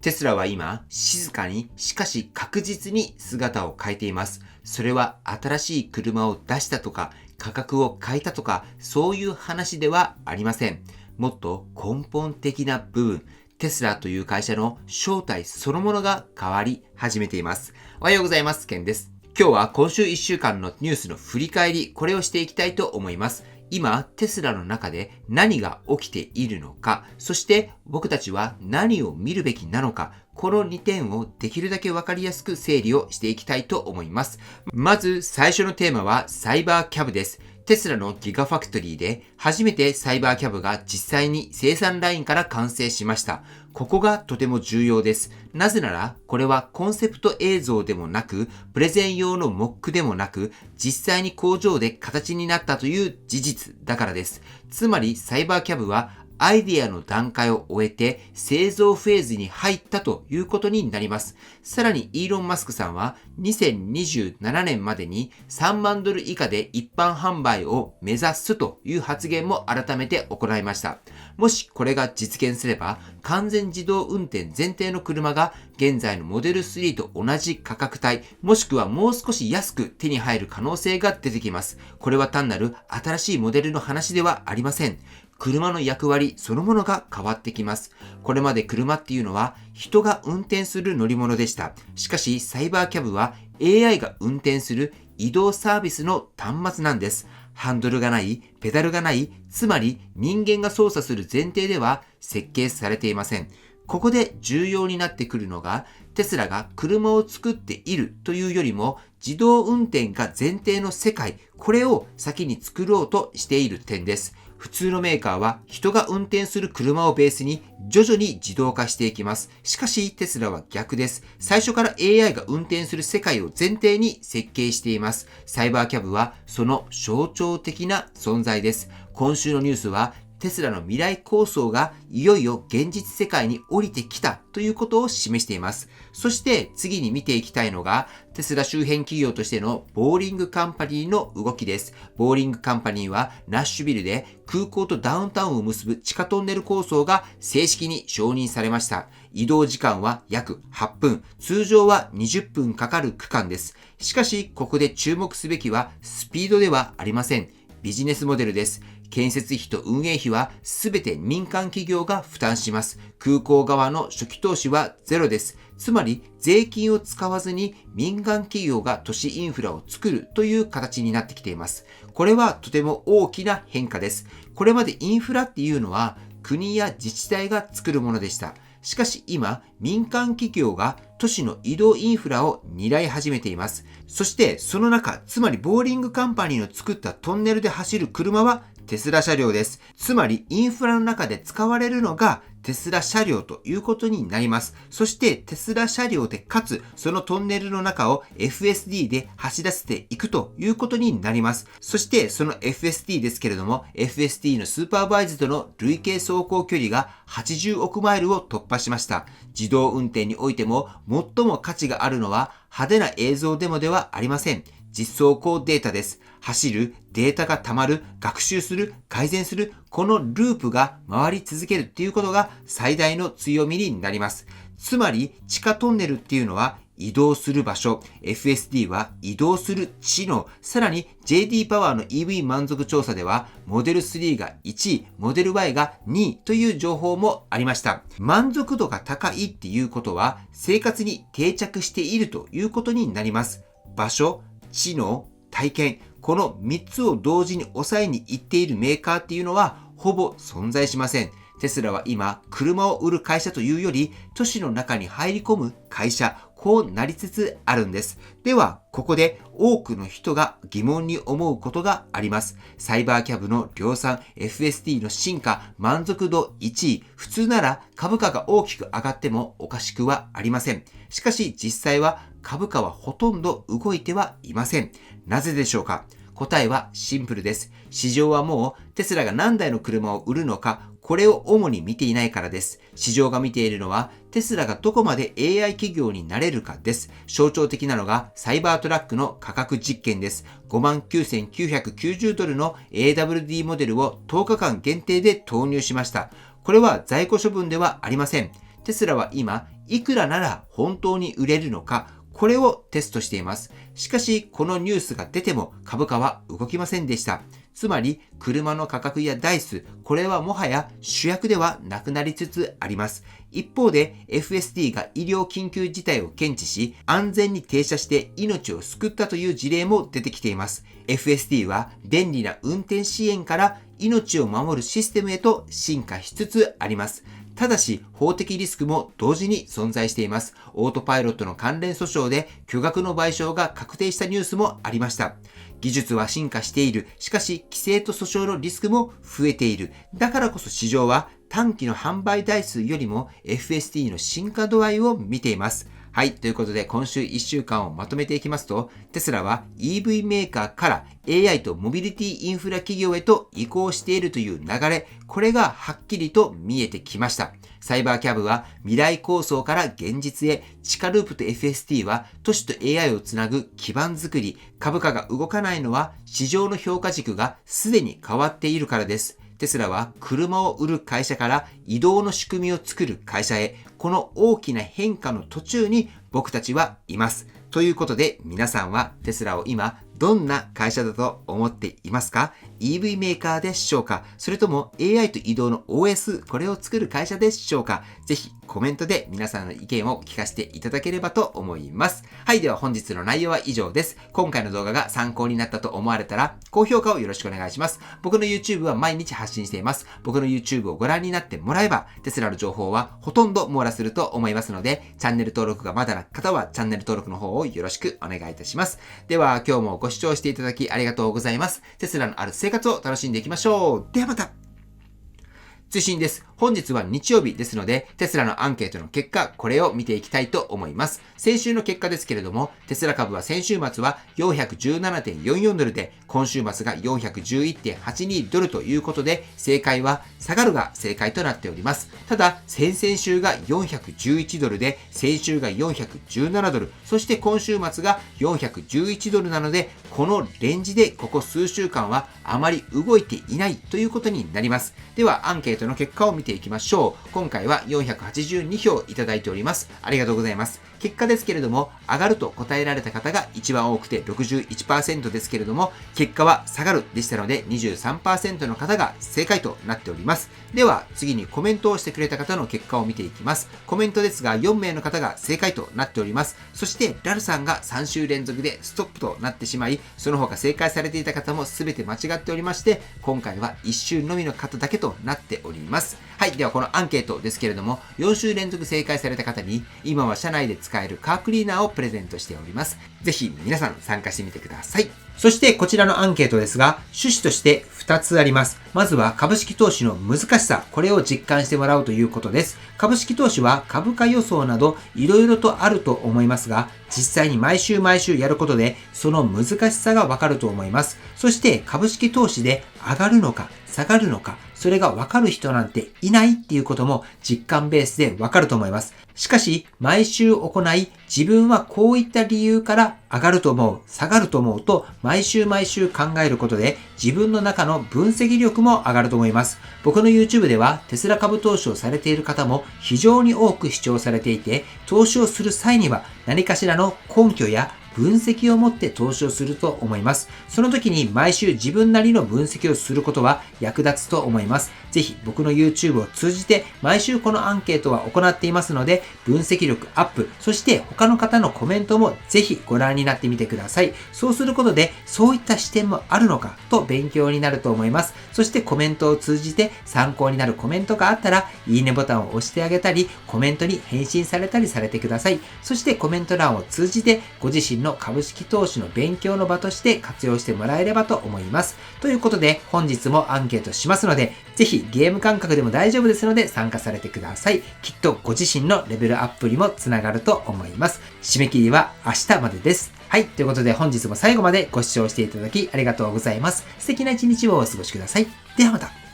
テスラは今、静かにしかし確実に姿を変えています。それは新しい車を出したとか、価格を変えたとか、そういう話ではありません。もっと根本的な部分、テスラという会社の正体そのものが変わり始めています。おはようございます。ケンです。今日は今週1週間のニュースの振り返り、これをしていきたいと思います。今、テスラの中で何が起きているのか、そして僕たちは何を見るべきなのか、この2点をできるだけわかりやすく整理をしていきたいと思います。まず最初のテーマはサイバーキャブです。テスラのギガファクトリーで初めてサイバーキャブが実際に生産ラインから完成しました。ここがとても重要です。なぜならこれはコンセプト映像でもなく、プレゼン用のモックでもなく、実際に工場で形になったという事実だからです。つまりサイバーキャブはアイデアの段階を終えて製造フェーズに入ったということになります。さらにイーロン・マスクさんは2027年までに3万ドル以下で一般販売を目指すという発言も改めて行いました。もしこれが実現すれば完全自動運転前提の車が現在のモデル3と同じ価格帯、もしくはもう少し安く手に入る可能性が出てきます。これは単なる新しいモデルの話ではありません。車の役割そのものが変わってきます。これまで車っていうのは人が運転する乗り物でした。しかしサイバーキャブは AI が運転する移動サービスの端末なんです。ハンドルがない、ペダルがない、つまり人間が操作する前提では設計されていません。ここで重要になってくるのが、テスラが車を作っているというよりも、自動運転が前提の世界、これを先に作ろうとしている点です。普通のメーカーは人が運転する車をベースに徐々に自動化していきます。しかしテスラは逆です。最初から AI が運転する世界を前提に設計しています。サイバーキャブはその象徴的な存在です。今週のニュースはテスラの未来構想がいよいよ現実世界に降りてきたということを示しています。そして次に見ていきたいのがテスラ周辺企業としてのボーリングカンパニーの動きです。ボーリングカンパニーはナッシュビルで空港とダウンタウンを結ぶ地下トンネル構想が正式に承認されました。移動時間は約8分、通常は20分かかる区間です。しかしここで注目すべきはスピードではありません。ビジネスモデルです。建設費と運営費はすべて民間企業が負担します。空港側の初期投資はゼロです。つまり税金を使わずに民間企業が都市インフラを作るという形になってきています。これはとても大きな変化です。これまでインフラっていうのは国や自治体が作るものでした。しかし今、民間企業が都市の移動インフラを担い始めています。そしてその中、つまりボーリングカンパニーの作ったトンネルで走る車はテスラ車両です。つまりインフラの中で使われるのがテスラ車両ということになります。そしてテスラ車両でかつそのトンネルの中を FSD で走らせていくということになります。そしてその FSD ですけれども FSD のスーパーバイズとの累計走行距離が80億マイルを突破しました。自動運転においても最も価値があるのは派手な映像デモではありません。実走行データです。走る、データが溜まる、学習する、改善する、このループが回り続けるっていうことが最大の強みになります。つまり地下トンネルっていうのは移動する場所、FSD は移動する知能、さらに JD パワーの EV 満足調査ではモデル3が1位、モデル Y が2位という情報もありました。満足度が高いっていうことは生活に定着しているということになります。場所、知能、体験、この3つを同時に抑えにいっているメーカーっていうのはほぼ存在しません。テスラは今、車を売る会社というより、都市の中に入り込む会社、こうなりつつあるんです。では、ここで多くの人が疑問に思うことがあります。サイバーキャブの量産、FSD の進化、満足度1位、普通なら株価が大きく上がってもおかしくはありません。しかし実際は株価はほとんど動いてはいません。なぜでしょうか？答えはシンプルです。市場はもうテスラが何台の車を売るのか、これを主に見ていないからです。市場が見ているのはテスラがどこまで AI 企業になれるかです。象徴的なのがサイバートラックの価格実験です。59,990ドルの AWD モデルを10日間限定で投入しました。これは在庫処分ではありません。テスラは今いくらなら本当に売れるのか、これをテストしています。しかし、このニュースが出ても株価は動きませんでした。つまり、車の価格や台数、これはもはや主役ではなくなりつつあります。一方で、FSD が医療緊急事態を検知し、安全に停車して命を救ったという事例も出てきています。FSD は便利な運転支援から命を守るシステムへと進化しつつあります。ただし、法的リスクも同時に存在しています。オートパイロットの関連訴訟で巨額の賠償が確定したニュースもありました。技術は進化している。しかし、規制と訴訟のリスクも増えている。だからこそ市場は短期の販売台数よりも FSD の進化度合いを見ています。はい。ということで、今週1週間をまとめていきますと、テスラは EV メーカーから AI とモビリティインフラ企業へと移行しているという流れ、これがはっきりと見えてきました。サイバーキャブは未来構想から現実へ、地下ループと FSD は都市と AI をつなぐ基盤づくり、株価が動かないのは市場の評価軸がすでに変わっているからです。テスラは車を売る会社から移動の仕組みを作る会社へ、この大きな変化の途中に僕たちはいます。ということで皆さんはテスラを今どんな会社だと思っていますか？ EV メーカーでしょうか？それとも AI と移動の OS、これを作る会社でしょうか？ぜひコメントで皆さんの意見を聞かせていただければと思います。はい、では本日の内容は以上です。今回の動画が参考になったと思われたら、高評価をよろしくお願いします。僕の YouTube は毎日発信しています。僕の YouTube をご覧になってもらえば、テスラの情報はほとんど網羅すると思いますので、チャンネル登録がまだな方はチャンネル登録の方をよろしくお願いいたします。では今日もご視聴していただきありがとうございます。テスラのある生活を楽しんでいきましょう。ではまた。追伸です。本日は日曜日ですので、テスラのアンケートの結果、これを見ていきたいと思います。先週の結果ですけれども、テスラ株は先週末は 417.44 ドルで、今週末が 411.82 ドルということで、正解は下がるが正解となっております。ただ、先々週が411ドルで、先週が417ドル、そして今週末が411ドルなので、このレンジでここ数週間はあまり動いていないということになります。では、アンケートの結果を見ていきましょう。今回は482票いただいております。ありがとうございます。結果ですけれども、上がると答えられた方が一番多くて 61% ですけれども、結果は下がるでしたので 23% の方が正解となっております。では次にコメントをしてくれた方の結果を見ていきます。コメントですが4名の方が正解となっております。そしてラルさんが3週連続でストップとなってしまい、その他正解されていた方も全て間違っておりまして、今回は1週のみの方だけとなっております。はい。ではこのアンケートですけれども、4週連続正解された方に、今は社内で使えるカークリーナーをプレゼントしております。ぜひ皆さん参加してみてください。そしてこちらのアンケートですが、趣旨として2つあります。まずは株式投資の難しさ、これを実感してもらうということです。株式投資は株価予想など色々とあると思いますが、実際に毎週やることで、その難しさがわかると思います。そして株式投資で上がるのか下がるのか、それがわかる人なんていないっていうことも実感ベースでわかると思います。しかし、毎週行い、自分はこういった理由から上がると思う、下がると思うと、毎週考えることで、自分の中の分析力も上がると思います。僕の YouTube では、テスラ株投資をされている方も非常に多く視聴されていて、投資をする際には何かしらの根拠や分析を持って投資をすると思います。その時に毎週自分なりの分析をすることは役立つと思います。ぜひ僕の YouTube を通じて毎週このアンケートは行っていますので、分析力アップ、そして他の方のコメントもぜひご覧になってみてください。そうすることでそういった視点もあるのかと勉強になると思います。そしてコメントを通じて参考になるコメントがあったら、いいねボタンを押してあげたり、コメントに返信されたりされてください。そしてコメント欄を通じてご自身の株式投資の勉強の場として活用してもらえればと思います。ということで本日もアンケートしますので、ぜひゲーム感覚でも大丈夫ですので参加されてください。きっとご自身のレベルアップにもつながると思います。締め切りは明日までです。はい。ということで本日も最後までご視聴していただきありがとうございます。素敵な一日をお過ごしください。ではまた。